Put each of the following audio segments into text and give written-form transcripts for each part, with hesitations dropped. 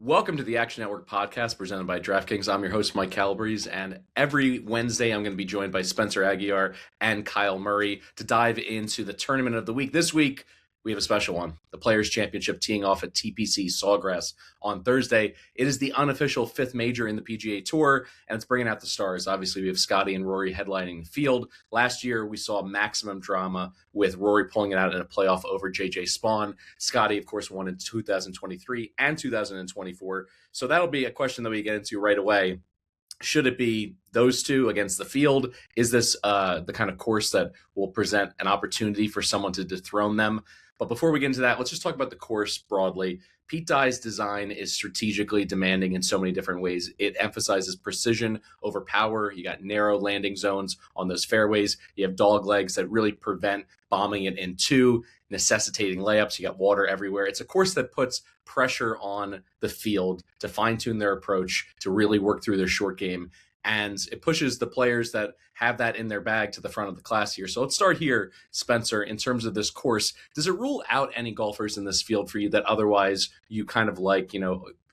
Welcome to the Action Network podcast presented by DraftKings. I'm your host, Mike Calabrese, and every Wednesday I'm going to be joined by Spencer Aguiar and Kyle Murray to dive into the tournament of the week. This week, we have a special one, the Players' Championship teeing off at TPC Sawgrass on Thursday. It is the unofficial fifth major in the PGA Tour, and it's bringing out the stars. Obviously, we have Scotty and Rory headlining the field. Last year, we saw maximum drama with Rory pulling it out in a playoff over JJ Spawn. Scotty, of course, won in 2023 and 2024. So that'll be a question that we get into right away. Should it be those two against the field? Is this the kind of course that will present an opportunity for someone to dethrone them? But before we get into that, let's just talk about the course broadly. Pete Dye's design is strategically demanding in so many different ways. It emphasizes precision over power. You got narrow landing zones on those fairways. You have dog legs that really prevent bombing it in two, necessitating layups. You got water everywhere. It's a course that puts pressure on the field to fine-tune their approach, to really work through their short game. And it pushes the players that have that in their bag to the front of the class here. So let's start here, Spencer, in terms of this course. Does it rule out any golfers in this field for you that otherwise you kind of like,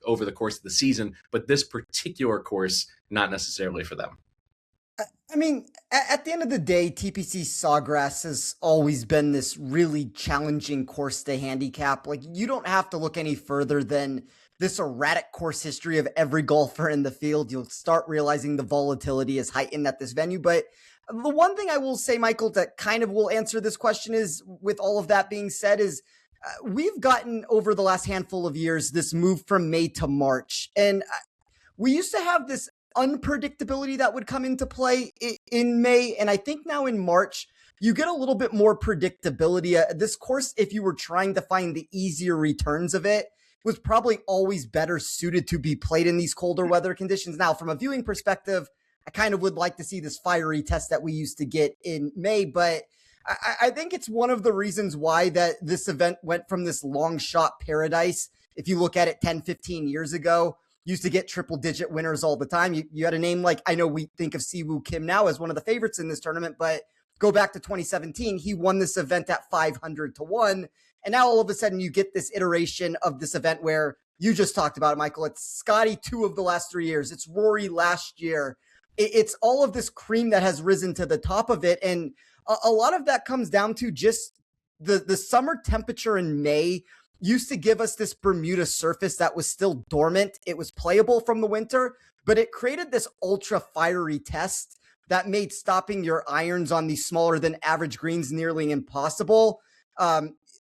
over the course of the season, but this particular course, not necessarily for them? I mean, at the end of the day, TPC Sawgrass has always been this really challenging course to handicap. Like, you don't have to look any further than this erratic course history of every golfer in the field. You'll start realizing the volatility is heightened at this venue. But the one thing I will say, Michael, that kind of will answer this question is, with all of that being said, is we've gotten over the last handful of years this move from May to March. And we used to have this unpredictability that would come into play in May. And I think now in March, you get a little bit more predictability. This course, if you were trying to find the easier returns of it, was probably always better suited to be played in these colder weather conditions. Now, from a viewing perspective, I kind of would like to see this fiery test that we used to get in May, but I think it's one of the reasons why that this event went from this long shot paradise. If you look at it 10, 15 years ago, used to get triple digit winners all the time. You had a name like, I know we think of Siwoo Kim now as one of the favorites in this tournament, but go back to 2017, he won this event at 500 to 1. And now all of a sudden you get this iteration of this event where you just talked about it, Michael. It's Scotty 2 of the last 3 years. It's Rory last year. It's all of this cream that has risen to the top of it. And a lot of that comes down to just the summer temperature in May used to give us this Bermuda surface that was still dormant. It was playable from the winter, but it created this ultra fiery test that made stopping your irons on these smaller than average greens nearly impossible.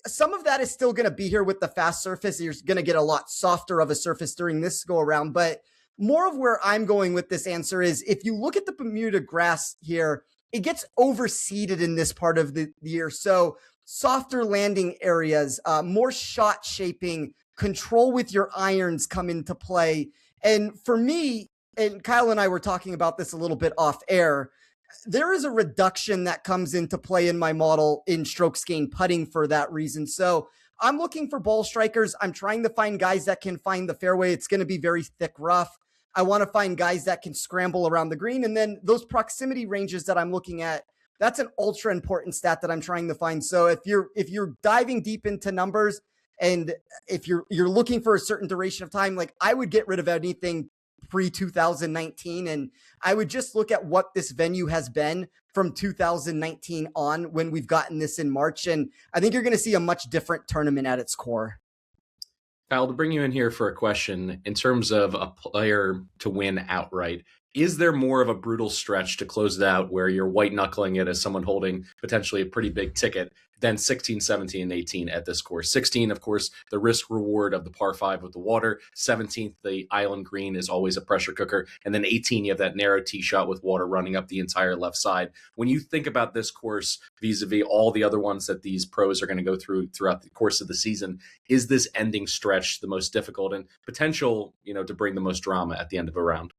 Some of that is still going to be here with the fast surface. You're going to get a lot softer of a surface during this go around, but more of where I'm going with this answer is, if you look at the Bermuda grass here, it gets overseeded in this part of the year. So softer landing areas, more shot shaping, control with your irons come into play. And for me, and Kyle and I were talking about this a little bit off air, there is a reduction that comes into play in my model in strokes gained putting for that reason. So I'm looking for ball strikers. I'm trying to find guys that can find the fairway. It's going to be very thick rough. I want to find guys that can scramble around the green. And then those proximity ranges that I'm looking at, that's an ultra important stat that I'm trying to find. So if you're diving deep into numbers, and if you're looking for a certain duration of time, like, I would get rid of anything pre-2019, and I would just look at what this venue has been from 2019 on, when we've gotten this in March. And I think you're going to see a much different tournament at its core. Kyle, to bring you in here for a question, in terms of a player to win outright, is there more of a brutal stretch to close it out where you're white knuckling it as someone holding potentially a pretty big ticket than 16, 17, and 18 at this course? 16, of course, the risk reward of the par 5 with the water. 17th, the island green is always a pressure cooker. And then 18, you have that narrow tee shot with water running up the entire left side. When you think about this course vis-a-vis all the other ones that these pros are going to go through throughout the course of the season, is this ending stretch the most difficult and potential, to bring the most drama at the end of a round?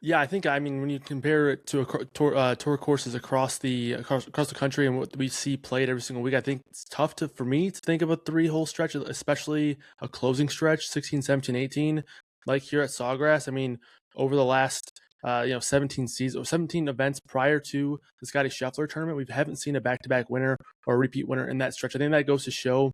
Yeah, I mean, when you compare it to tour courses across the country and what we see played every single week, I think it's tough for me to think of a 3-hole stretch, especially a closing stretch, 16, 17, 18, like here at Sawgrass. I mean, over the last 17 events prior to the Scotty Scheffler tournament, we haven't seen a back-to-back winner or a repeat winner in that stretch. I think that goes to show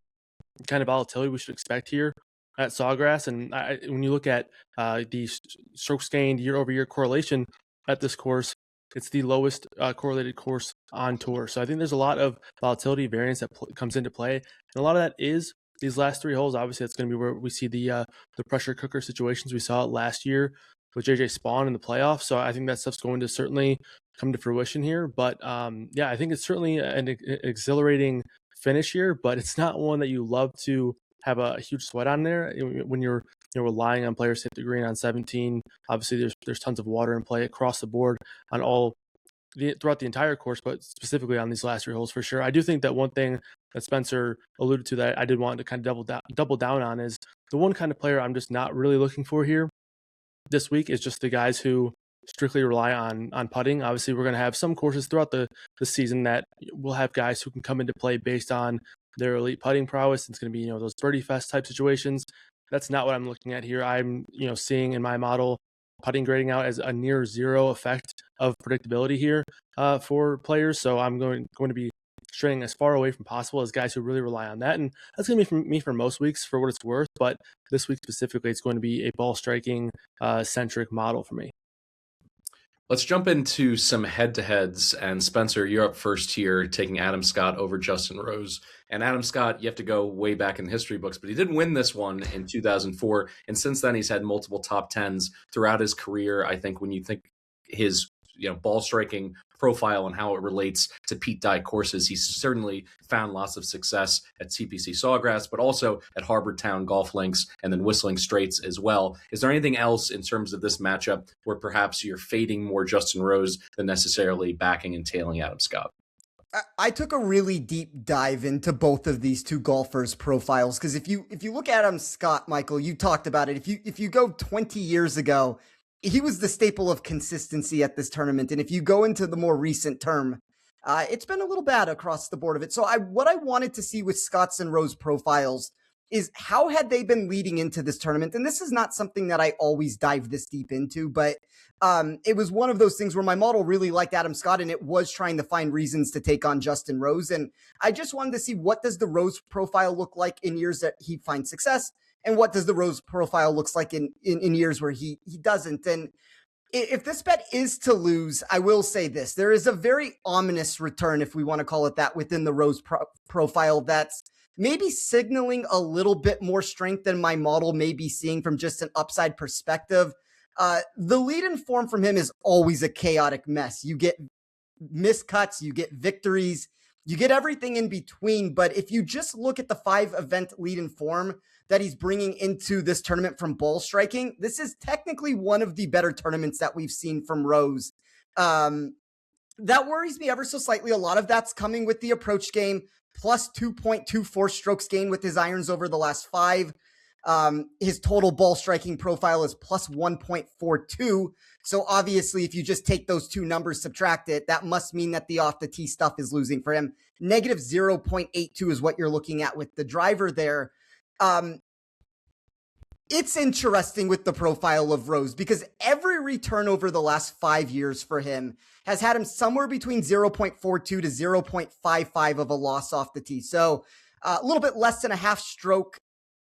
the kind of volatility we should expect here at Sawgrass. And when you look at the strokes gained year-over-year correlation at this course, it's the lowest correlated course on tour. So I think there's a lot of volatility variance that comes into play. And a lot of that is these last 3 holes. Obviously, that's going to be where we see the pressure cooker situations we saw last year with JJ Spawn in the playoffs. So I think that stuff's going to certainly come to fruition here. But yeah, I think it's certainly an exhilarating finish here, but it's not one that you love to have a huge sweat on there when you're relying on players to hit the green on 17. Obviously, there's tons of water in play across the board on throughout the entire course, but specifically on these last 3 holes for sure. I do think that one thing that Spencer alluded to that I did want to kind of double down on is the one kind of player I'm just not really looking for here this week is just the guys who strictly rely on putting. Obviously, we're going to have some courses throughout the season that will have guys who can come into play based on their elite putting prowess. It's going to be, those birdie fest type situations. That's not what I'm looking at here. I'm, seeing in my model putting grading out as a near zero effect of predictability here for players. So I'm going to be straying as far away from possible as guys who really rely on that. And that's going to be me for most weeks for what it's worth. But this week specifically, it's going to be a ball striking centric model for me. Let's jump into some head-to-heads, and Spencer, you're up first here, taking Adam Scott over Justin Rose. And Adam Scott, you have to go way back in the history books, but he did win this one in 2004, and since then he's had multiple top tens throughout his career. I think when you think his ball striking profile and how it relates to Pete Dye courses, he's certainly found lots of success at TPC Sawgrass, but also at Harbour Town Golf Links and then Whistling Straits as well. Is there anything else in terms of this matchup where perhaps you're fading more Justin Rose than necessarily backing and tailing Adam Scott? I took a really deep dive into both of these 2 golfers' profiles because if you look at Adam Scott, Michael, you talked about it. If you go 20 years ago, he was the staple of consistency at this tournament. And if you go into the more recent term, it's been a little bad across the board of it. So what I wanted to see with Scott's and Rose profiles is how had they been leading into this tournament? And this is not something that I always dive this deep into, but it was one of those things where my model really liked Adam Scott and it was trying to find reasons to take on Justin Rose. And I just wanted to see what does the Rose profile look like in years that he finds success, and what does the Rose profile looks like in years where he doesn't. And if this bet is to lose, I will say this. There is a very ominous return, if we want to call it that, within the Rose profile that's maybe signaling a little bit more strength than my model may be seeing from just an upside perspective. The lead in form from him is always a chaotic mess. You get miscuts, you get victories, you get everything in between. But if you just look at the 5 event lead in form that he's bringing into this tournament from ball striking, this is technically one of the better tournaments that we've seen from Rose. That worries me ever so slightly. A lot of that's coming with the approach game, plus 2.24 strokes gained with his irons over the last 5. His total ball striking profile is plus 1.42. So obviously, if you just take those 2 numbers, subtract it, that must mean that the off the tee stuff is losing for him. Negative 0.82 is what you're looking at with the driver there. It's interesting with the profile of Rose because every return over the last 5 years for him has had him somewhere between 0.42 to 0.55 of a loss off the tee. So a little bit less than a half stroke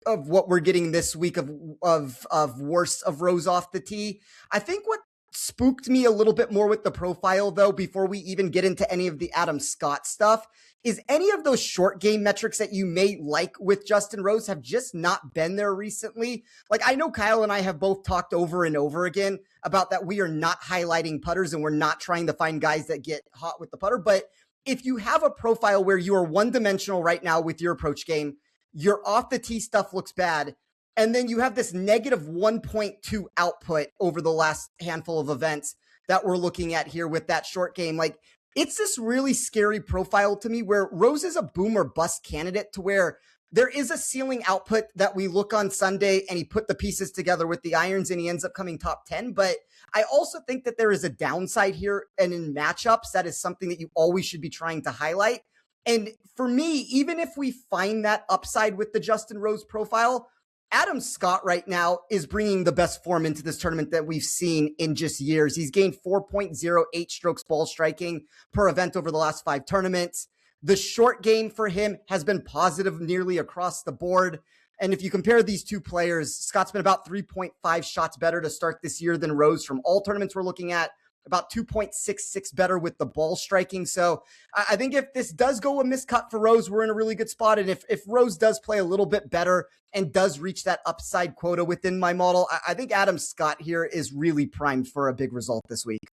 of what we're getting this week of worse of Rose off the tee. I think what spooked me a little bit more with the profile, though, before we even get into any of the Adam Scott stuff, is any of those short game metrics that you may like with Justin Rose have just not been there recently. Like, I know Kyle and I have both talked over and over again about that we are not highlighting putters and we're not trying to find guys that get hot with the putter. But if you have a profile where you are one-dimensional right now with your approach game, your off the tee stuff looks bad, and then you have this negative 1.2 output over the last handful of events that we're looking at here with that short game. Like, it's this really scary profile to me where Rose is a boom or bust candidate, to where there is a ceiling output that we look on Sunday and he put the pieces together with the irons and he ends up coming top 10. But I also think that there is a downside here, and in matchups, that is something that you always should be trying to highlight. And for me, even if we find that upside with the Justin Rose profile, Adam Scott right now is bringing the best form into this tournament that we've seen in just years. He's gained 4.08 strokes ball striking per event over the last 5 tournaments. The short game for him has been positive nearly across the board. And if you compare these two players, Scott's been about 3.5 shots better to start this year than Rose from all tournaments we're looking at, about 2.66 better with the ball striking. So I think if this does go a miscut for Rose, we're in a really good spot. And if Rose does play a little bit better and does reach that upside quota within my model, I think Adam Scott here is really primed for a big result this week.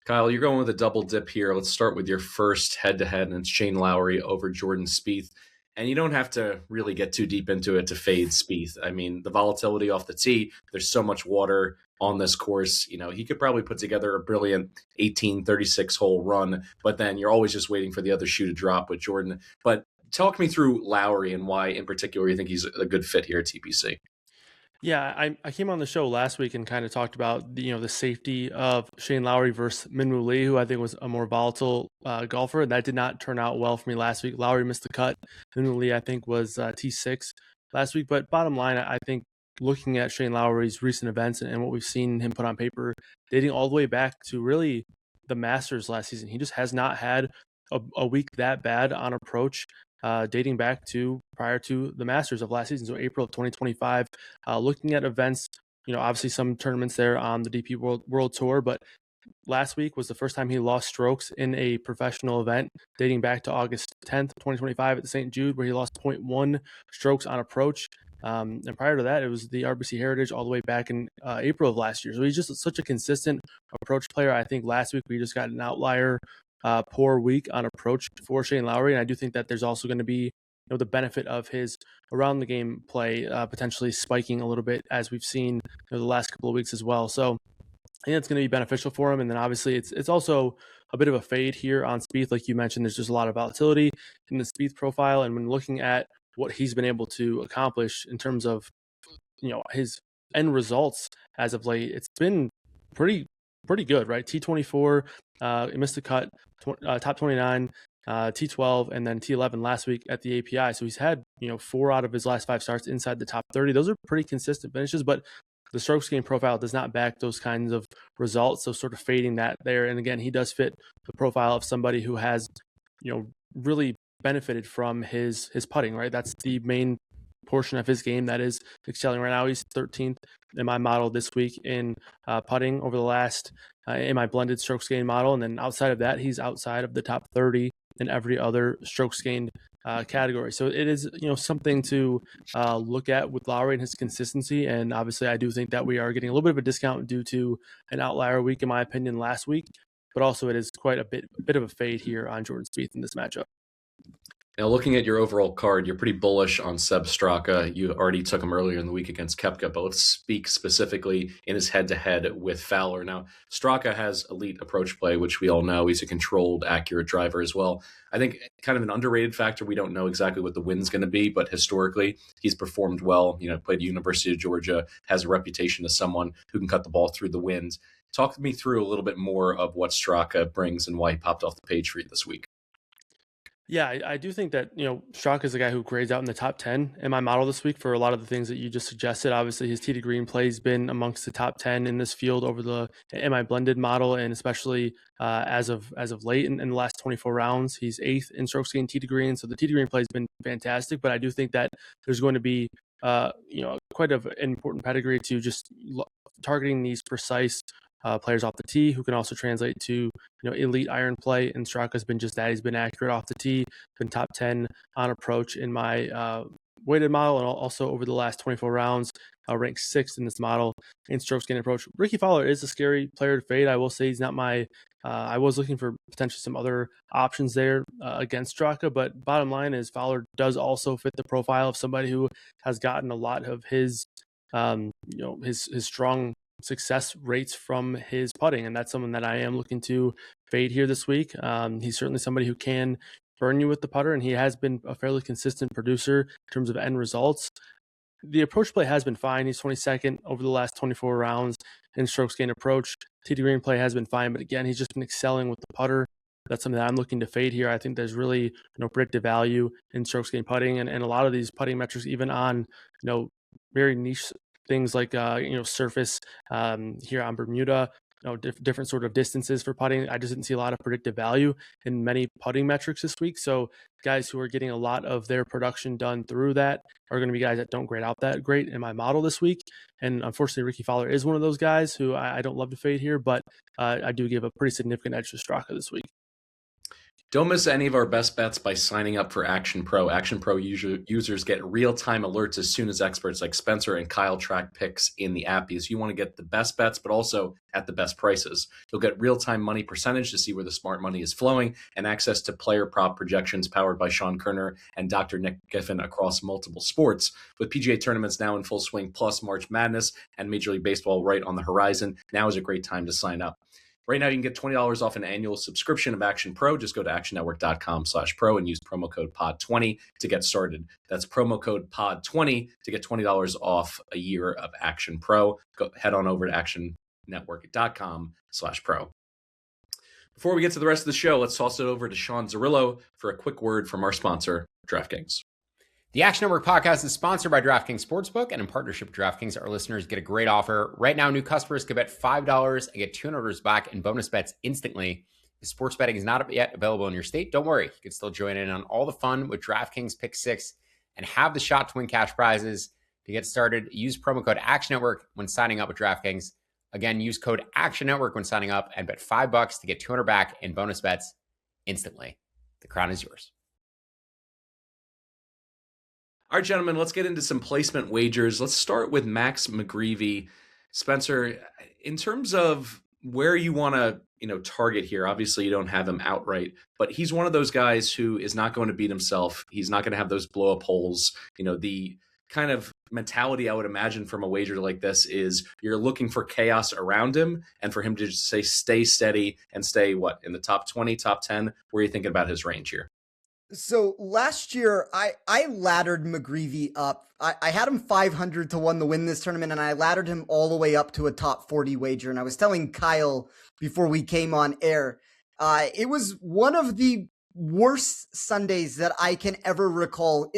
Kyle, you're going with a double dip here. Let's start with your first head-to-head, and it's Shane Lowry over Jordan Spieth. And you don't have to really get too deep into it to fade Spieth. I mean, the volatility off the tee, there's so much water on this course. You know, he could probably put together a brilliant 36 hole run, but then you're always just waiting for the other shoe to drop with Jordan. But talk me through Lowry and why in particular you think he's a good fit here at TPC. Yeah, I came on the show last week and kind of talked about the safety of Shane Lowry versus Minwoo Lee, who I think was a more volatile golfer. That did not turn out well for me last week. Lowry missed the cut. Minwoo Lee, I think, was T6 last week. But bottom line, I think looking at Shane Lowry's recent events and what we've seen him put on paper, dating all the way back to really the Masters last season, he just has not had a week that bad on approach. Dating back to prior to the Masters of last season, so April of 2025. Looking at events, obviously some tournaments there on the DP World Tour, but last week was the first time he lost strokes in a professional event, dating back to August 10th, 2025 at the St. Jude, where he lost 0.1 strokes on approach. And prior to that, it was the RBC Heritage all the way back in April of last year. So he's just such a consistent approach player. I think last week we just got an outlier poor week on approach for Shane Lowry, and I do think that there's also going to be the benefit of his around the game play potentially spiking a little bit, as we've seen the last couple of weeks as well. So I think it's going to be beneficial for him. And then obviously it's also a bit of a fade here on Spieth, like you mentioned. There's just a lot of volatility in the Spieth profile, and when looking at what he's been able to accomplish in terms of his end results as of late, it's been pretty good, right? T24, he missed the cut, top 29, T12, and then T11 last week at the API. So he's had 4 out of his last 5 starts inside the top 30. Those are pretty consistent finishes, but the strokes gain profile does not back those kinds of results. So sort of fading that there. And again, he does fit the profile of somebody who has really benefited from his putting, right? That's the main portion of his game that is excelling right now. He's 13th in my model this week in putting over the last in my blended strokes gained model, and then outside of that, he's outside of the top 30 in every other strokes gained category. So it is something to look at with Lowry and his consistency. And obviously, I do think that we are getting a little bit of a discount due to an outlier week, in my opinion, last week. But also, it is quite a bit of a fade here on Jordan Spieth in this matchup. Now, looking at your overall card, you're pretty bullish on Seb Straka. You already took him earlier in the week against Koepka, but let's speak specifically in his head-to-head with Fowler. Now, Straka has elite approach play, which we all know. He's a controlled, accurate driver as well. I think kind of an underrated factor. We don't know exactly what the wind's going to be, but historically, he's performed well. Played at University of Georgia, has a reputation as someone who can cut the ball through the wind. Talk me through a little bit more of what Straka brings and why he popped off the page for you this week. Yeah, I do think that, Straka is a guy who grades out in the top 10 in my model this week for a lot of the things that you just suggested. Obviously, his tee to green play has been amongst the top 10 in this field in my blended model, and especially as of late in the last 24 rounds. He's 8th in strokes gained tee to green, so the tee to green play has been fantastic, but I do think that there's going to be quite an important pedigree to just targeting these precise players off the tee who can also translate to elite iron play. And Straka's been just that. He's been accurate off the tee, been top 10 on approach in my weighted model, and also over the last 24 rounds, ranked 6th in this model in strokes gained approach. Ricky Fowler is a scary player to fade. I will say he's not my. I was looking for potentially some other options there against Straka, but bottom line is Fowler does also fit the profile of somebody who has gotten a lot of his strong success rates from his putting, and that's someone that I am looking to fade here this week. He's certainly somebody who can burn you with the putter, and he has been a fairly consistent producer in terms of end results. The approach play has been fine. He's 22nd over the last 24 rounds in strokes gained approach. Tee to green play has been fine, but again, he's just been excelling with the putter. That's something that I'm looking to fade here. I think there's really predictive value in strokes gained putting, and a lot of these putting metrics, even on very niche things like surface here on Bermuda, different sort of distances for putting. I just didn't see a lot of predictive value in many putting metrics this week. So guys who are getting a lot of their production done through that are going to be guys that don't grade out that great in my model this week. And unfortunately, Ricky Fowler is one of those guys who I don't love to fade here, but I do give a pretty significant edge to Straka this week. Don't miss any of our best bets by signing up for Action Pro. Action Pro users get real-time alerts as soon as experts like Spencer and Kyle track picks in the app, because you want to get the best bets, but also at the best prices. You'll get real-time money percentage to see where the smart money is flowing, and access to player prop projections powered by Sean Kerner and Dr. Nick Giffen across multiple sports. With PGA tournaments now in full swing, plus March Madness and Major League Baseball right on the horizon, now is a great time to sign up. Right now, you can get $20 off an annual subscription of Action Pro. Just go to actionnetwork.com/pro and use promo code POD20 to get started. That's promo code POD20 to get $20 off a year of Action Pro. Head on over to actionnetwork.com/pro. Before we get to the rest of the show, let's toss it over to Sean Zerillo for a quick word from our sponsor, DraftKings. The Action Network podcast is sponsored by DraftKings Sportsbook, and in partnership with DraftKings, our listeners get a great offer. Right now, new customers can bet $5 and get $200 back in bonus bets instantly. If sports betting is not yet available in your state, don't worry. You can still join in on all the fun with DraftKings Pick 6 and have the shot to win cash prizes. To get started, use promo code Action Network when signing up with DraftKings. Again, use code Action Network when signing up and bet $5 to get $200 back in bonus bets instantly. The crown is yours. All right, gentlemen, let's get into some placement wagers. Let's start with Max McGreevy. Spencer, in terms of where you want to, target here, obviously you don't have him outright, but he's one of those guys who is not going to beat himself. He's not going to have those blow up holes. The kind of mentality I would imagine from a wager like this is you're looking for chaos around him, and for him to just stay steady and stay in the top 20, top 10. Where are you thinking about his range here? So last year, I laddered McGreevy up. I had him 500 to 1 to win this tournament, and I laddered him all the way up to a top 40 wager. And I was telling Kyle before we came on air, it was one of the worst Sundays that I can ever recall.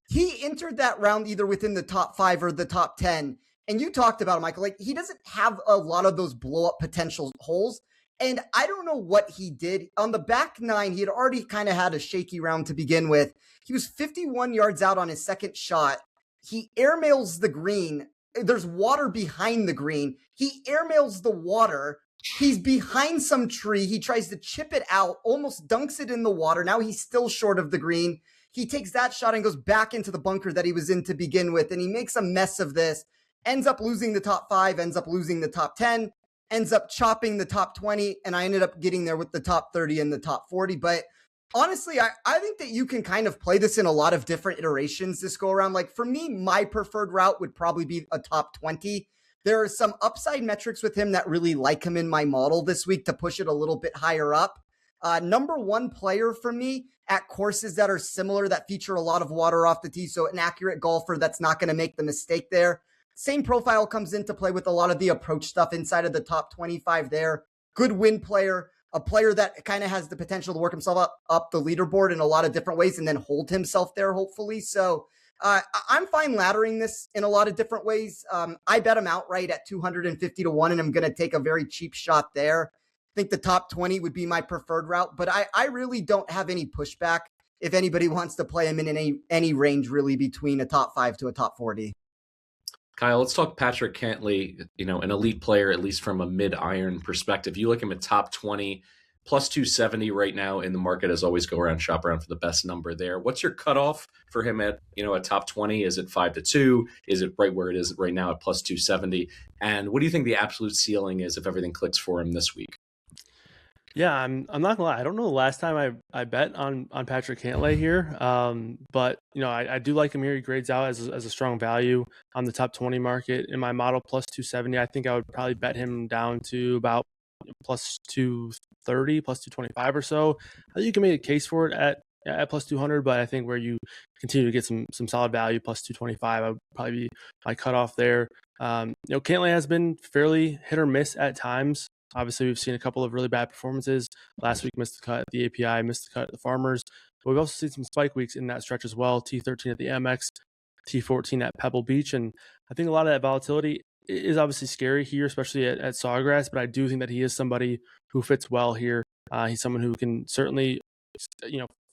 He entered that round either within the top 5 or the top 10. And you talked about it, Michael. He doesn't have a lot of those blow up potential holes. And I don't know what he did. On the back 9, he had already kind of had a shaky round to begin with. He was 51 yards out on his second shot. He airmails the green. There's water behind the green. He airmails the water. He's behind some tree. He tries to chip it out, almost dunks it in the water. Now he's still short of the green. He takes that shot and goes back into the bunker that he was in to begin with. And he makes a mess of this, ends up losing the top 5, ends up losing the top 10. Ends up chopping the top 20, and I ended up getting there with the top 30 and the top 40. But honestly, I think that you can kind of play this in a lot of different iterations this go around. Like for me, my preferred route would probably be a top 20. There are some upside metrics with him that really like him in my model this week to push it a little bit higher up. Number 1 player for me at courses that are similar, that feature a lot of water off the tee. So an accurate golfer that's not going to make the mistake there. Same profile comes into play with a lot of the approach stuff inside of the top 25 there. Good win player, a player that kind of has the potential to work himself up the leaderboard in a lot of different ways and then hold himself there, hopefully. So I'm fine laddering this in a lot of different ways. I bet him outright at 250 to 1, and I'm going to take a very cheap shot there. I think the top 20 would be my preferred route, but I really don't have any pushback if anybody wants to play him in any range really between a top 5 to a top 40. Kyle, let's talk Patrick Cantlay, an elite player, at least from a mid-iron perspective. You look at him at top 20, plus 270 right now in the market, as always, shop around for the best number there. What's your cutoff for him at top 20? Is it 5 to 2? Is it right where it is right now at plus 270? And what do you think the absolute ceiling is if everything clicks for him this week? Yeah, I'm not gonna lie. I don't know the last time I bet on Patrick Cantlay here, but I do like him here. He grades out as a strong value on the top 20 market in my model, plus 270. I think I would probably bet him down to about plus 230, plus 225 or so. I think you can make a case for it at plus 200, but I think where you continue to get some solid value, plus 225, I would probably be my cutoff there. Cantlay has been fairly hit or miss at times. Obviously, we've seen a couple of really bad performances. Last week, missed the cut at the API, missed the cut at the Farmers. But we've also seen some spike weeks in that stretch as well. T13 at the MX, T14 at Pebble Beach. And I think a lot of that volatility is obviously scary here, especially at Sawgrass, but I do think that he is somebody who fits well here. He's someone who can certainly,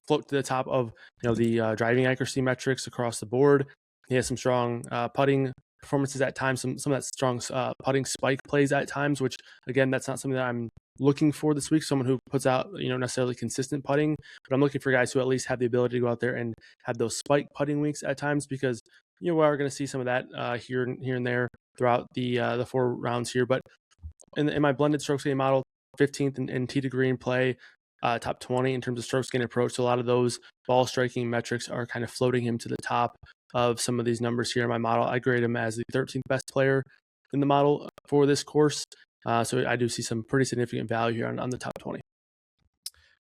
float to the top of, the driving accuracy metrics across the board. He has some strong putting performances at times, some of that strong putting spike plays at times, which again, that's not something that I'm looking for this week. Someone who puts out, necessarily consistent putting, but I'm looking for guys who at least have the ability to go out there and have those spike putting weeks at times, because we are going to see some of that here and there throughout the 4 rounds here. But in my blended strokes gain model, 15th in tee to green play, top 20 in terms of strokes gain approach. So a lot of those ball striking metrics are kind of floating him to the top of some of these numbers here in my model. I grade him as the 13th best player in the model for this course. So I do see some pretty significant value here on the top 20.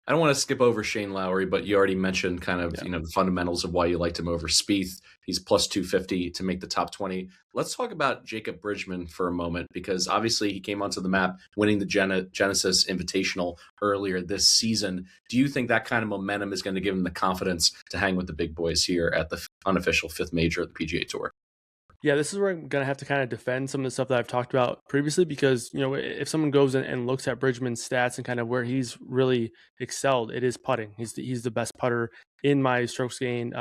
I don't want to skip over Shane Lowry, but you already mentioned kind of, the fundamentals of why you liked him over Spieth. He's plus 250 to make the top 20. Let's talk about Jacob Bridgman for a moment, because obviously he came onto the map winning the Genesis Invitational earlier this season. Do you think that kind of momentum is going to give him the confidence to hang with the big boys here at the unofficial 5th major of the PGA Tour? Yeah, this is where I'm going to have to kind of defend some of the stuff that I've talked about previously, because, if someone goes and looks at Bridgman's stats and kind of where he's really excelled, it is putting. He's the best putter in my strokes gain,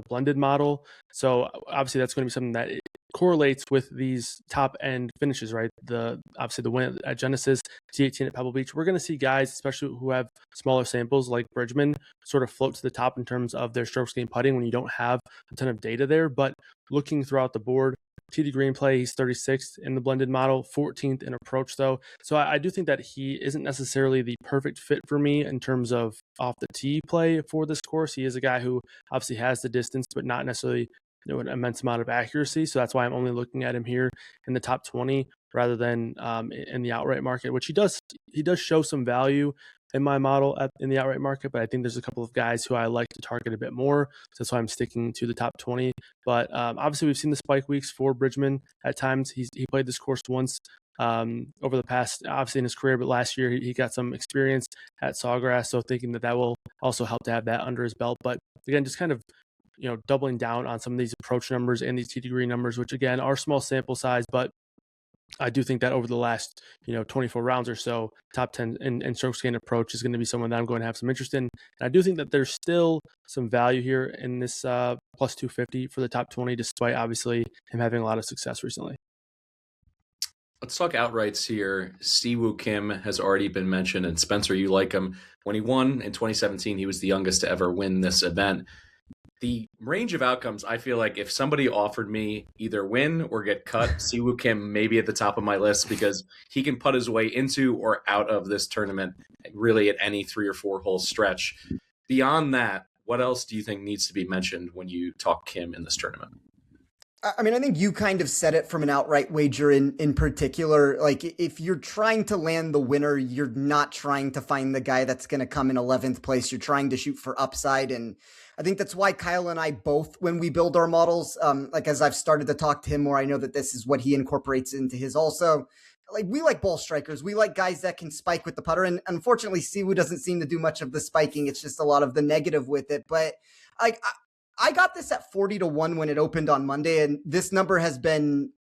blended model. So obviously that's going to be something that correlates with these top end finishes, right? Obviously the win at Genesis, T18 at Pebble Beach. We're going to see guys, especially who have smaller samples like Bridgman, sort of float to the top in terms of their strokes gain putting when you don't have a ton of data there. But looking throughout the board, tee to green play, he's 36th in the blended model, 14th in approach though. So I do think that he isn't necessarily the perfect fit for me in terms of off the tee play for this course. He is a guy who obviously has the distance, but not necessarily an immense amount of accuracy. So that's why I'm only looking at him here in the top 20 rather than in the outright market, which he does show some value in my model in the outright market, but I think there's a couple of guys who I like to target a bit more. So that's why I'm sticking to the top 20. But obviously we've seen the spike weeks for Bridgman at times. He played this course once over the past, obviously in his career, but last year he got some experience at Sawgrass. So thinking that will also help to have that under his belt. But again, just kind of, doubling down on some of these approach numbers and these tee to green numbers, which again are small sample size, but I do think that over the last, 24 rounds or so, top 10 in strokes gain approach is going to be someone that I'm going to have some interest in. And I do think that there's still some value here in this plus 250 for the top 20, despite obviously him having a lot of success recently. Let's talk outrights here. Siwoo Kim has already been mentioned, and Spencer, you like him. When he won in 2017, he was the youngest to ever win this event. The range of outcomes, I feel like if somebody offered me either win or get cut, Siwoo Kim may be at the top of my list, because he can putt his way into or out of this tournament really at any 3 or 4 hole stretch. Beyond that, what else do you think needs to be mentioned when you talk Kim in this tournament? I mean, I think you kind of said it from an outright wager in particular. Like, if you're trying to land the winner, you're not trying to find the guy that's going to come in 11th place. You're trying to shoot for upside. And I think that's why Kyle and I both, when we build our models, like as I've started to talk to him more, I know that this is what he incorporates into his also. Like, we like ball strikers. We like guys that can spike with the putter. And unfortunately, Siwoo doesn't seem to do much of the spiking. It's just a lot of the negative with it. But I got this at 40-1 when it opened on Monday, and this number has been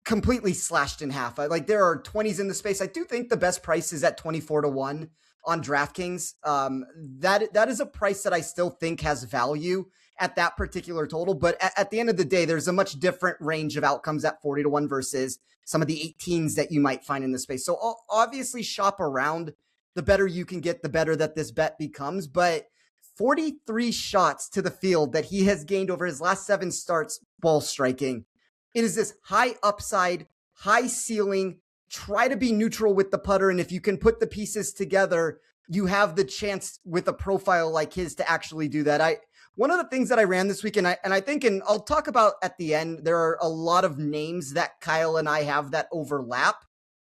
completely slashed in half. There are 20s in the space. I do think the best price is at 24-1 on DraftKings. That is a price that I still think has value at that particular total. But at the end of the day, there's a much different range of outcomes at 40-1 versus some of the 18s that you might find in the space. So obviously shop around. The better you can get, the better that this bet becomes. But 43 shots to the field that he has gained over his last 7 starts ball striking. It is this high upside, high ceiling, try to be neutral with the putter. And if you can put the pieces together, you have the chance with a profile like his to actually do that. One of the things that I ran this week, and I think, and I'll talk about at the end, there are a lot of names that Kyle and I have that overlap.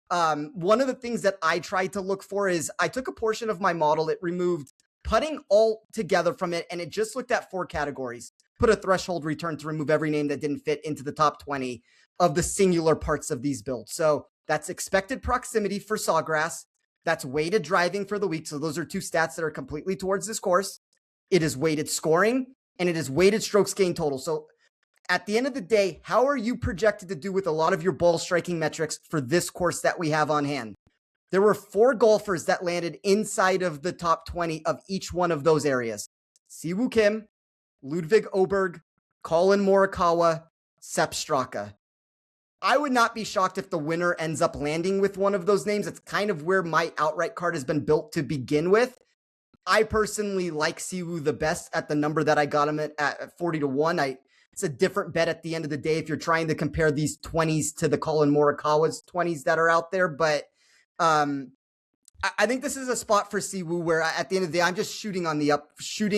One of the things that I tried to look for is I took a portion of my model. It removed putting all together from it, and it just looked at 4 categories. Put a threshold return to remove every name that didn't fit into the top 20 of the singular parts of these builds. So that's expected proximity for Sawgrass. That's weighted driving for the week. So those are 2 stats that are completely towards this course. It is weighted scoring, and it is weighted strokes gain total. So at the end of the day, how are you projected to do with a lot of your ball striking metrics for this course that we have on hand? There were 4 golfers that landed inside of the top 20 of each one of those areas. Siwoo Kim, Ludwig Oberg, Colin Morikawa, Sepp Straka. I would not be shocked if the winner ends up landing with one of those names. It's kind of where my outright card has been built to begin with. I personally like Siwoo the best at the number that I got him at 40 to 1. It's a different bet at the end of the day if you're trying to compare these 20s to the Colin Morikawa's 20s that are out there. But I think this is a spot for Siwoo where at the end of the day, I'm just shooting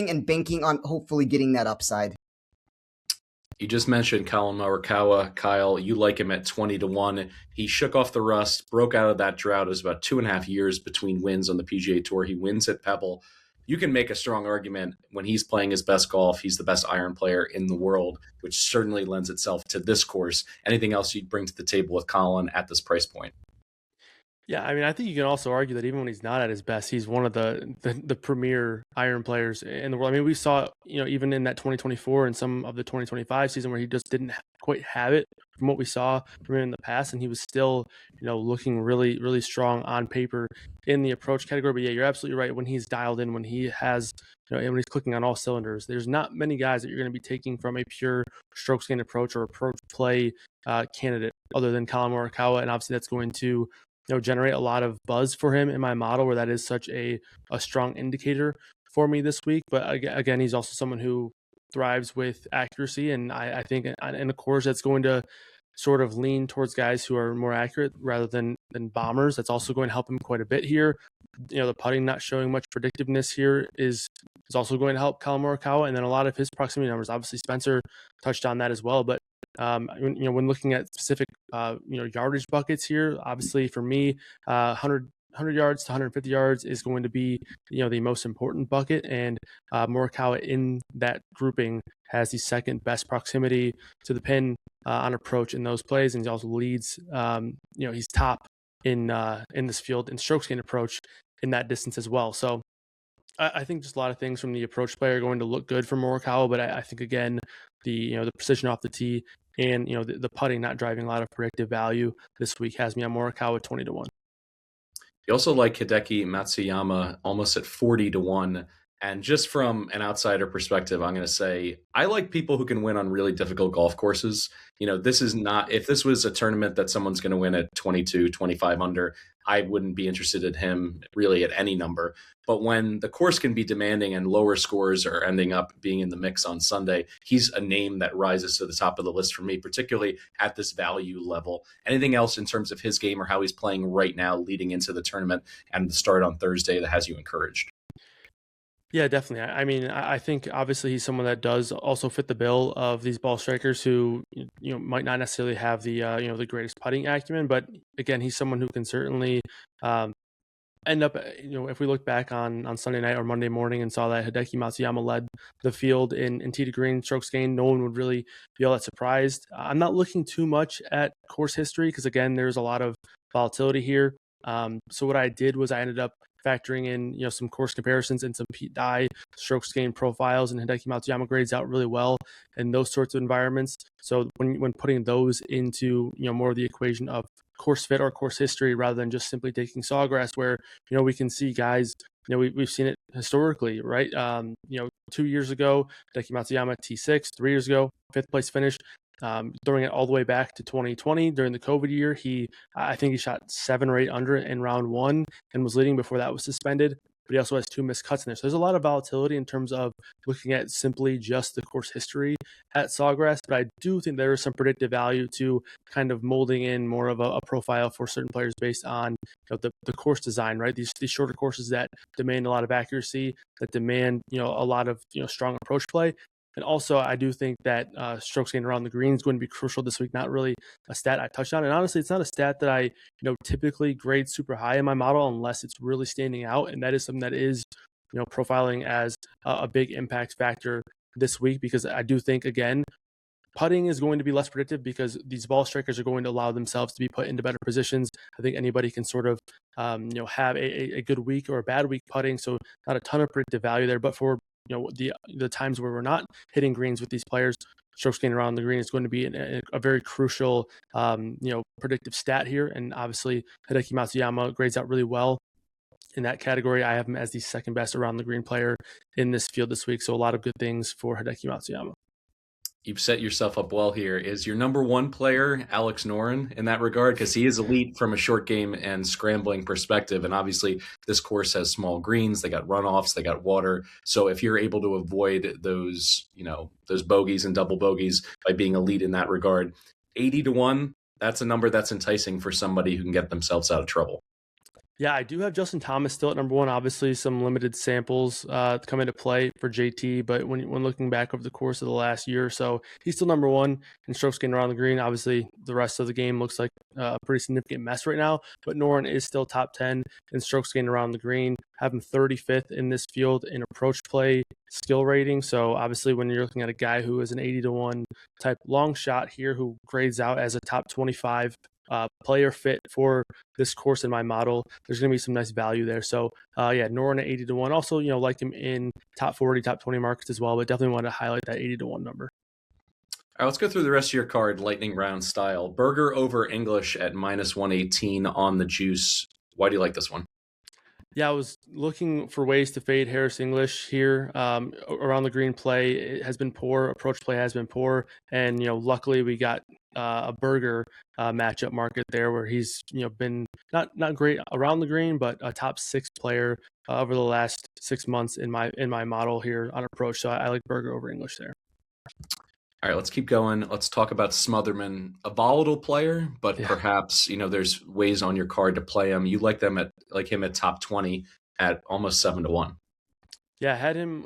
and banking on hopefully getting that upside. You just mentioned Colin Morikawa. Kyle, you like him at 20 to 1. He shook off the rust, broke out of that drought. It was about 2.5 years between wins on the PGA Tour. He wins at Pebble. You can make a strong argument when he's playing his best golf. He's the best iron player in the world, which certainly lends itself to this course. Anything else you'd bring to the table with Colin at this price point? Yeah, I mean, I think you can also argue that even when he's not at his best, he's one of the premier iron players in the world. I mean, we saw, even in that 2024 and some of the 2025 season where he just didn't quite have it from what we saw from him in the past, and he was still, looking really, really strong on paper in the approach category. But yeah, you're absolutely right. When he's dialed in, when he has, and when he's clicking on all cylinders, there's not many guys that you're going to be taking from a pure strokes gained approach or approach play candidate other than Colin Morikawa, and obviously that's going to generate a lot of buzz for him in my model, where that is such a strong indicator for me this week. But again, he's also someone who thrives with accuracy, and I think in a course that's going to sort of lean towards guys who are more accurate rather than bombers, that's also going to help him quite a bit here. The putting not showing much predictiveness here is also going to help Colin Morikawa, and then a lot of his proximity numbers. Obviously, Spencer touched on that as well, but when looking at specific yardage buckets here, obviously for me, 100 yards to 150 yards is going to be the most important bucket, and Morikawa in that grouping has the second best proximity to the pin on approach in those plays, and he also leads. He's top in this field in strokes gained approach in that distance as well. So I think just a lot of things from the approach play are going to look good for Morikawa, but I think again the precision off the tee and the putting not driving a lot of predictive value this week has me on Morikawa 20 to 1. You also like Hideki Matsuyama almost at 40 to 1. And just from an outsider perspective, I'm going to say I like people who can win on really difficult golf courses. This is not, if this was a tournament that someone's going to win at 22, 25 under, I wouldn't be interested in him really at any number. But when the course can be demanding and lower scores are ending up being in the mix on Sunday, he's a name that rises to the top of the list for me, particularly at this value level. Anything else in terms of his game or how he's playing right now leading into the tournament and the start on Thursday that has you encouraged? Yeah, definitely. I mean, I think obviously he's someone that does also fit the bill of these ball strikers who, might not necessarily have the, the greatest putting acumen, but again, he's someone who can certainly end up, if we look back on Sunday night or Monday morning and saw that Hideki Matsuyama led the field in tee to green strokes gained, no one would really be all that surprised. I'm not looking too much at course history because again, there's a lot of volatility here. So what I did was I ended up factoring in, some course comparisons and some Pete Dye strokes gained profiles, and Hideki Matsuyama grades out really well in those sorts of environments. So when putting those into, more of the equation of course fit or course history rather than just simply taking Sawgrass, where, we can see guys, we've seen it historically, right? 2 years ago, Hideki Matsuyama T6, 3 years ago, 5th place finish. Throwing it all the way back to 2020 during the COVID year, I think he shot 7 or 8 under in round 1 and was leading before that was suspended. But he also has 2 missed cuts in there. So there's a lot of volatility in terms of looking at simply just the course history at Sawgrass. But I do think there is some predictive value to kind of molding in more of a profile for certain players based on the course design, right? These shorter courses that demand a lot of accuracy, that demand a lot of strong approach play. And also, I do think that strokes gained around the green is going to be crucial this week. Not really a stat I touched on. And honestly, it's not a stat that I typically grade super high in my model unless it's really standing out. And that is something that is profiling as a big impact factor this week, because I do think, again, putting is going to be less predictive because these ball strikers are going to allow themselves to be put into better positions. I think anybody can sort of have a good week or a bad week putting, so not a ton of predictive value there. But for the times where we're not hitting greens with these players, strokes gained around the green is going to be a very crucial, predictive stat here. And obviously, Hideki Matsuyama grades out really well in that category. I have him as the second best around the green player in this field this week. So a lot of good things for Hideki Matsuyama. You've set yourself up well here. Is your number one player Alex Noren in that regard? Because he is elite from a short game and scrambling perspective. And obviously, this course has small greens. They got runoffs. They got water. So if you're able to avoid those bogeys and double bogeys by being elite in that regard, 80-1, that's a number that's enticing for somebody who can get themselves out of trouble. Yeah, I do have Justin Thomas still at number one. Obviously, some limited samples come into play for JT, but when looking back over the course of the last year or so, he's still number one in strokes gained around the green. Obviously, the rest of the game looks like a pretty significant mess right now, but Noren is still top 10 in strokes gained around the green. Have him 35th in this field in approach play skill rating. So obviously, when you're looking at a guy who is an 80-1 type long shot here, who grades out as a top 25 player fit for this course in my model, there's going to be some nice value there. So Noren at 80-1. Also, like him in top 40, top 20 markets as well, but definitely want to highlight that 80-1 number. All right, let's go through the rest of your card, lightning round style. Berger over English at -118 on the juice. Why do you like this one? Yeah, I was looking for ways to fade Harris English here. Around the green play, it has been poor. Approach play has been poor. And, luckily we got a Berger matchup market there where he's, been not great around the green, but a top 6 player over the last 6 months in my model here on approach. So I like Berger over English there. All right, let's keep going. Let's talk about Smotherman, a volatile player, but perhaps, there's ways on your card to play him. You like him at top 20 at almost 7-1. Yeah, I had him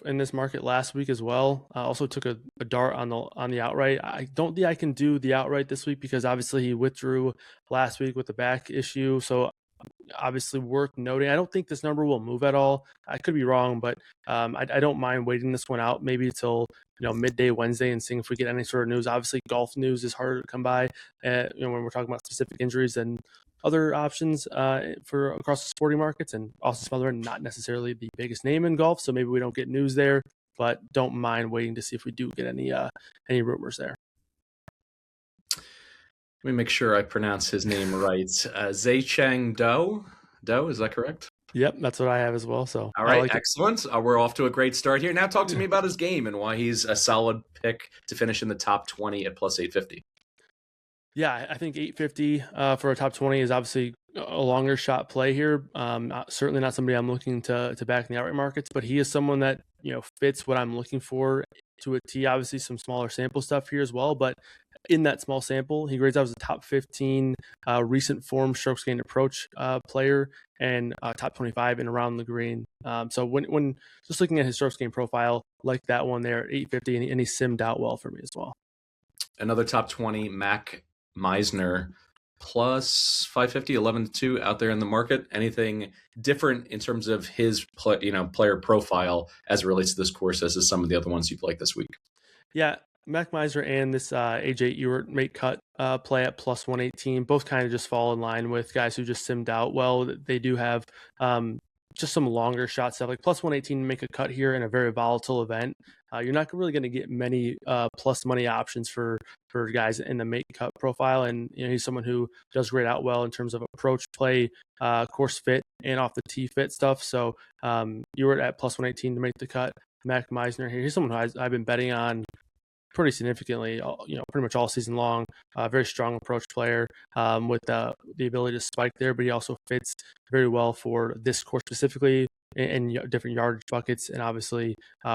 in this market last week as well. I also took a dart on the outright. I don't think I can do the outright this week because obviously he withdrew last week with the back issue. So obviously worth noting. I don't think this number will move at all. I could be wrong, but I don't mind waiting this one out maybe till midday Wednesday and seeing if we get any sort of news. Obviously, golf news is harder to come by. When we're talking about specific injuries and other options for across the sporting markets, and Austin Smotherman not necessarily the biggest name in golf, so maybe we don't get news there. But don't mind waiting to see if we do get any rumors there. Let me make sure I pronounce his name right. Zaicheng Do? Do, is that correct? Yep, that's what I have as well. So all right, excellent. We're off to a great start here. Now talk to me about his game and why he's a solid pick to finish in the top 20 at +850. Yeah, I think 850 for a top 20 is obviously a longer shot play here. Certainly not somebody I'm looking to back in the outright markets, but he is someone that fits what I'm looking for to a T. Obviously, some smaller sample stuff here as well, but in that small sample, he grades out as a top 15 recent form strokes gained approach player and top 25 and around the green. So when just looking at his strokes gained profile, like that one there at 850, and he simmed out well for me as well. Another top 20, Mac Meisner, plus 550, 11-2 out there in the market. Anything different in terms of his player profile as it relates to this course as to some of the other ones you've liked this week? Yeah, Mac Meisner and this AJ Ewart make cut play at +118, both kind of just fall in line with guys who just simmed out well. They do have just some longer shot stuff, like +118 to make a cut here in a very volatile event. You're not really going to get many plus money options for guys in the make cut profile, and he's someone who does grade out well in terms of approach play, course fit, and off the tee fit stuff. So you were at +118 to make the cut. Mac Meisner here, he's someone who I've been betting on pretty significantly, pretty much all season long. Very strong approach player with the ability to spike there, but he also fits very well for this course specifically in different yardage buckets and obviously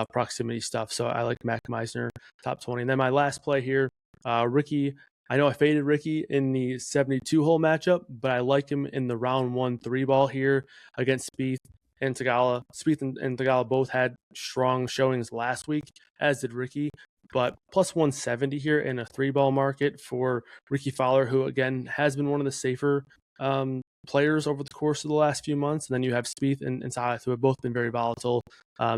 proximity stuff. So I like Mac Meisner, top 20. And then my last play here, Ricky. I know I faded Ricky in the 72-hole matchup, but I like him in the round 1 3-ball here against Spieth and Tagala. Spieth and Tagala both had strong showings last week, as did Ricky. But +170 here in a 3-ball market for Ricky Fowler, who again has been one of the safer players over the course of the last few months. And then you have Spieth and Sahith, who have both been very volatile.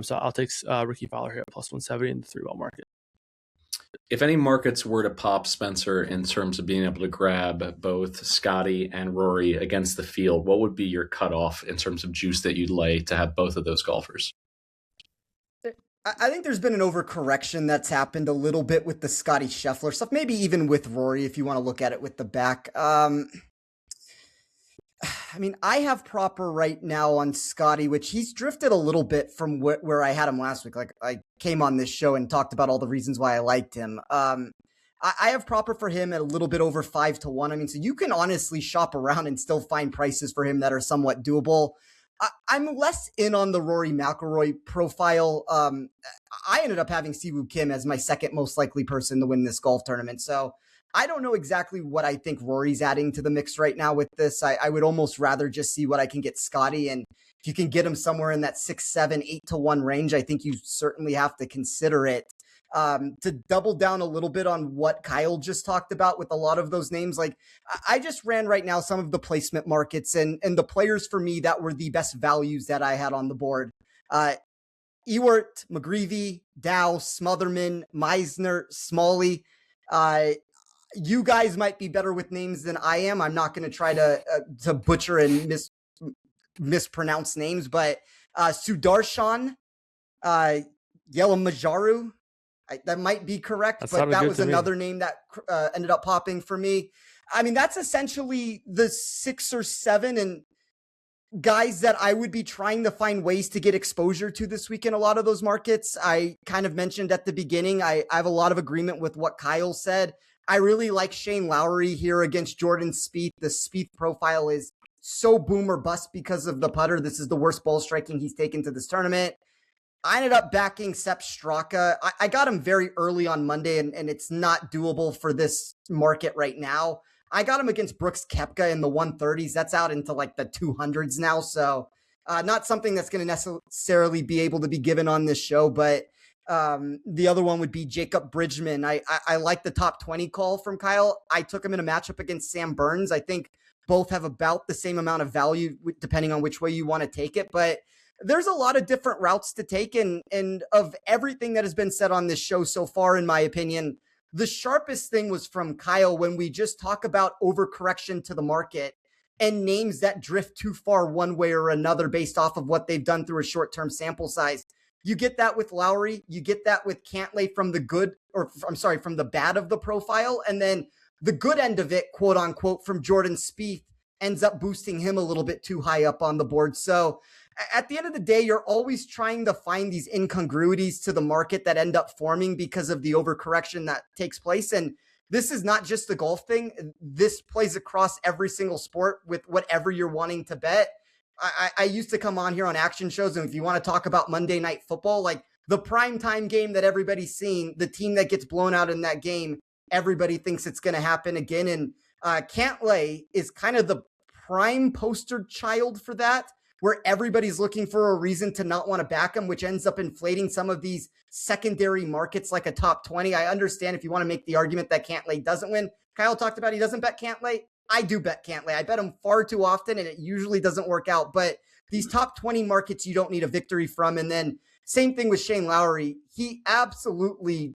So I'll take Ricky Fowler here at +170 in the 3-ball market. If any markets were to pop, Spencer, in terms of being able to grab both Scotty and Rory against the field, what would be your cutoff in terms of juice that you'd lay to have both of those golfers? I think there's been an overcorrection that's happened a little bit with the Scotty Scheffler stuff, maybe even with Rory, if you want to look at it with the back. I mean, I have proper right now on Scotty, which he's drifted a little bit from where I had him last week. Like I came on this show and talked about all the reasons why I liked him. I have proper for him at a little bit over 5-1. I mean, so you can honestly shop around and still find prices for him that are somewhat doable. I'm less in on the Rory McIlroy profile. I ended up having Siwoo Kim as my second most likely person to win this golf tournament. So I don't know exactly what I think Rory's adding to the mix right now with this. I would almost rather just see what I can get Scotty. And if you can get him somewhere in that 6, 7, 8-1 range, I think you certainly have to consider it. To double down a little bit on what Kyle just talked about with a lot of those names, like I just ran right now some of the placement markets and the players for me that were the best values that I had on the board. Ewart, McGreevy, Dow, Smotherman, Meisner, Smalley. You guys might be better with names than I am. I'm not going to try to butcher and mispronounce names, but Sudarshan, Yelamajaru, that might be correct, but that was another name that ended up popping for me. I mean, that's essentially the 6 or 7 and guys that I would be trying to find ways to get exposure to this week in a lot of those markets. I kind of mentioned at the beginning, I have a lot of agreement with what Kyle said. I really like Shane Lowry here against Jordan Spieth. The Spieth profile is so boom or bust because of the putter. This is the worst ball striking he's taken to this tournament. I ended up backing Sepp Straka. I got him very early on Monday, and it's not doable for this market right now. I got him against Brooks Koepka in the 130s. That's out into like the 200s now. So not something that's going to necessarily be able to be given on this show, but the other one would be Jacob Bridgman. I like the top 20 call from Kyle. I took him in a matchup against Sam Burns. I think both have about the same amount of value depending on which way you want to take it, but there's a lot of different routes to take, and of everything that has been said on this show so far, in my opinion, the sharpest thing was from Kyle when we just talk about overcorrection to the market and names that drift too far one way or another based off of what they've done through a short-term sample size. You get that with Lowry, you get that with Cantlay from the bad of the profile, and then the good end of it, quote unquote, from Jordan Spieth ends up boosting him a little bit too high up on the board. So at the end of the day, you're always trying to find these incongruities to the market that end up forming because of the overcorrection that takes place. And this is not just a golf thing. This plays across every single sport with whatever you're wanting to bet. I used to come on here on action shows, and if you want to talk about Monday Night Football, like the primetime game that everybody's seeing, the team that gets blown out in that game, everybody thinks it's going to happen again. And Cantlay is kind of the prime poster child for that, where everybody's looking for a reason to not want to back him, which ends up inflating some of these secondary markets like a top 20. I understand if you want to make the argument that Cantlay doesn't win. Kyle talked about he doesn't bet Cantlay. I do bet Cantlay. I bet him far too often, and it usually doesn't work out. But these top 20 markets, you don't need a victory from. And then same thing with Shane Lowry. He absolutely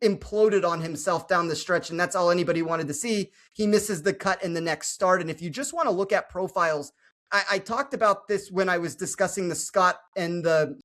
imploded on himself down the stretch, and that's all anybody wanted to see. He misses the cut in the next start. And if you just want to look at profiles, I talked about this when I was discussing the Scott and the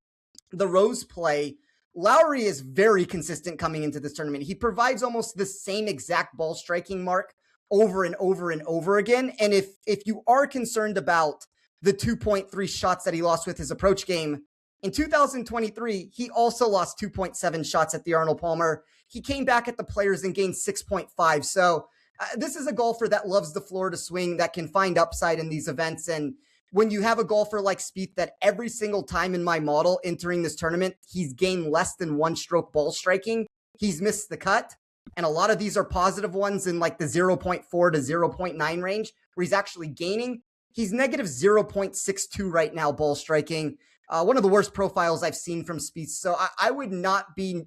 Rose play. Lowry is very consistent coming into this tournament. He provides almost the same exact ball striking mark over and over and over again. And if you are concerned about the 2.3 shots that he lost with his approach game, in 2023, he also lost 2.7 shots at the Arnold Palmer. He came back at the Players and gained 6.5. So this is a golfer that loves the Florida swing, that can find upside in these events. And when you have a golfer like Spieth that every single time in my model entering this tournament, he's gained less than 1 stroke ball striking, he's missed the cut. And a lot of these are positive ones in like the 0.4 to 0.9 range where he's actually gaining. He's negative 0.62 right now ball striking. One of the worst profiles I've seen from Spieth. So I would not be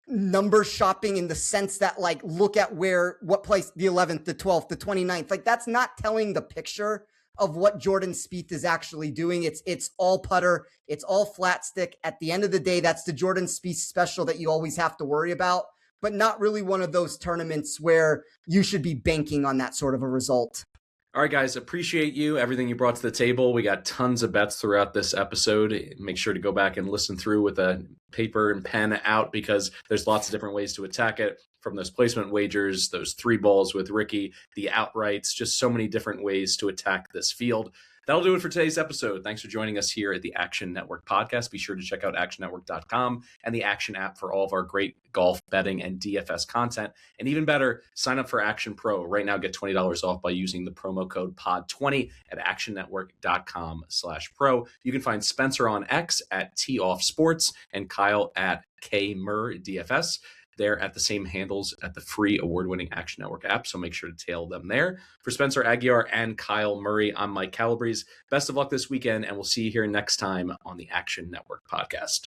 number shopping in the sense that like, look at what place, the 11th, the 12th, the 29th, like that's not telling the picture of what Jordan Spieth is actually doing. It's all putter. It's all flat stick. At the end of the day, that's the Jordan Spieth special that you always have to worry about, but not really one of those tournaments where you should be banking on that sort of a result. All right, guys, appreciate you, everything you brought to the table. We got tons of bets throughout this episode. Make sure to go back and listen through with a paper and pen out, because there's lots of different ways to attack it, from those placement wagers, those 3 balls with Ricky, the outrights, just so many different ways to attack this field. That'll do it for today's episode. Thanks for joining us here at the Action Network podcast. Be sure to check out actionnetwork.com and the Action app for all of our great golf betting and DFS content. And even better, sign up for Action Pro. Right now, get $20 off by using the promo code POD20 at actionnetwork.com/pro. You can find Spencer on X at TOffSports and Kyle at KMurDFS. They're at the same handles at the free award-winning Action Network app, so make sure to tail them there. For Spencer Aguiar and Kyle Murray, I'm Mike Calabrese. Best of luck this weekend, and we'll see you here next time on the Action Network podcast.